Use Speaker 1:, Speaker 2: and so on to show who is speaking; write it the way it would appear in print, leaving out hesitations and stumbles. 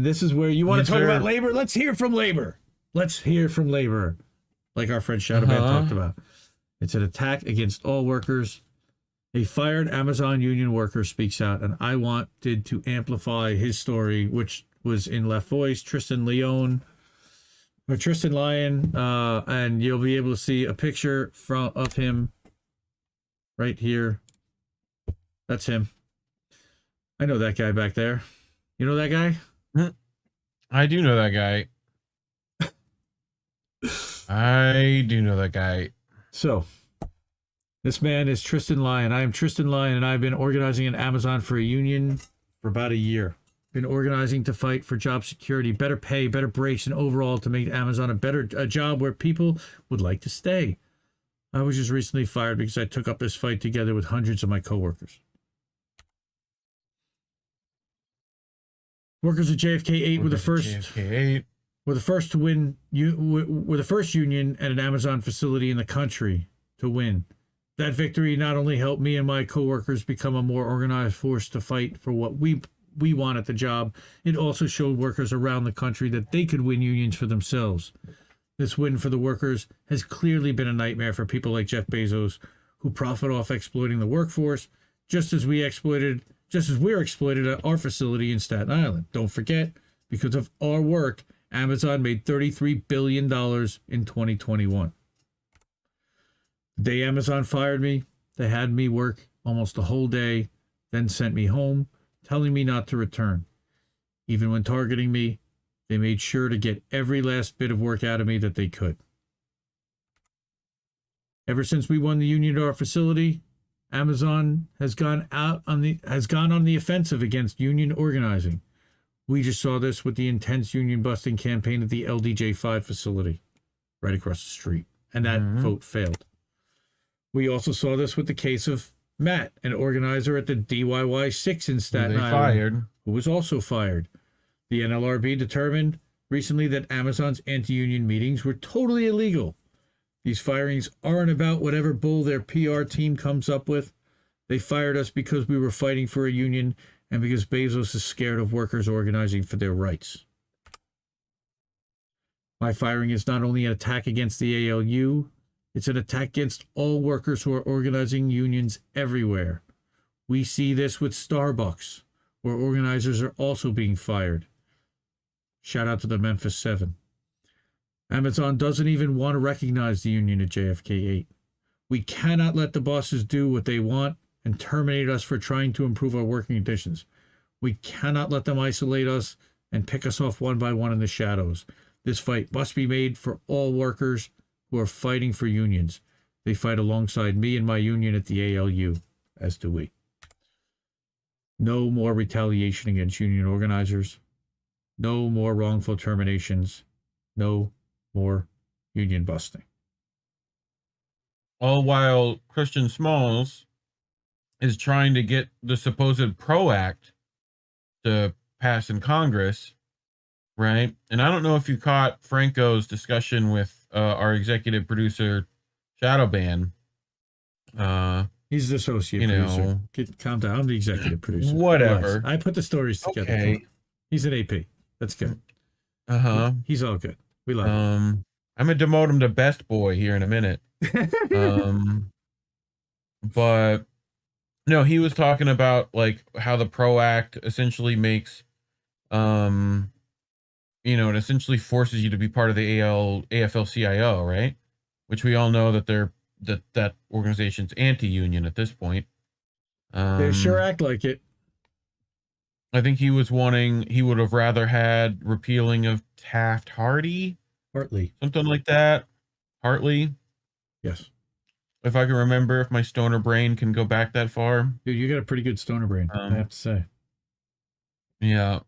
Speaker 1: And this is where you want to talk about labor? Let's hear from labor. Let's hear from labor. Like our friend Shadowman talked about. It's an attack against all workers. A fired Amazon union worker speaks out, and I wanted to amplify his story, which was in Left Voice, Tristan Lyon, and you'll be able to see a picture of him right here. That's him. I know that guy back there. You know that guy?
Speaker 2: I do know that guy. I do know that guy.
Speaker 1: So, this man is Tristan Lyon. I am Tristan Lyon, and I've been organizing in Amazon for a union for about a year. Been organizing to fight for job security, better pay, better breaks, and overall to make Amazon a job where people would like to stay. I was just recently fired because I took up this fight together with hundreds of my coworkers. Workers at JFK 8 were the first to win. Were the first union at an Amazon facility in the country to win. That victory not only helped me and my coworkers become a more organized force to fight for what we want at the job, it also showed workers around the country that they could win unions for themselves. This win for the workers has clearly been a nightmare for people like Jeff Bezos, who profit off exploiting the workforce, just as we're exploited at our facility in Staten Island. Don't forget, because of our work, Amazon made $33 billion in 2021. The day Amazon fired me, they had me work almost the whole day, then sent me home, telling me not to return. Even when targeting me, they made sure to get every last bit of work out of me that they could. Ever since we won the union at our facility, Amazon has gone on the offensive against union organizing. We just saw this with the intense union busting campaign at the LDJ5 facility right across the street, and that vote failed. We also saw this with the case of Matt, an organizer at the DYY6 in Staten Island, who was also fired. The NLRB determined recently that Amazon's anti-union meetings were totally illegal. These firings aren't about whatever bull their PR team comes up with. They fired us because we were fighting for a union and because Bezos is scared of workers organizing for their rights. My firing is not only an attack against the ALU, it's an attack against all workers who are organizing unions everywhere. We see this with Starbucks, where organizers are also being fired. Shout out to the Memphis 7. Amazon doesn't even want to recognize the union at JFK 8. We cannot let the bosses do what they want and terminate us for trying to improve our working conditions. We cannot let them isolate us and pick us off one by one in the shadows. This fight must be made for all workers who are fighting for unions. They fight alongside me and my union at the ALU, as do we. No more retaliation against union organizers. No more wrongful terminations. No more union busting.
Speaker 2: All while Christian Smalls is trying to get the supposed PRO Act to pass in Congress, right? And I don't know if you caught Franco's discussion with our executive producer, Shadowban.
Speaker 1: He's the associate producer. Calm down. I'm the executive producer.
Speaker 2: Whatever.
Speaker 1: Relax. I put the stories together.
Speaker 2: Okay.
Speaker 1: He's an AP. That's good. He's all good. We love him.
Speaker 2: I'm going to demote him to best boy here in a minute. But no, he was talking about like how the PRO Act essentially makes, it essentially forces you to be part of the AFL-CIO, right? Which we all know that that organization's anti-union at this point.
Speaker 1: They sure act like it.
Speaker 2: I think he would have rather had repealing of Taft-Hartley. Something like that. Hartley.
Speaker 1: Yes.
Speaker 2: If I can remember, if my stoner brain can go back that far.
Speaker 1: Dude, you got a pretty good stoner brain, I have to say.
Speaker 2: Yeah.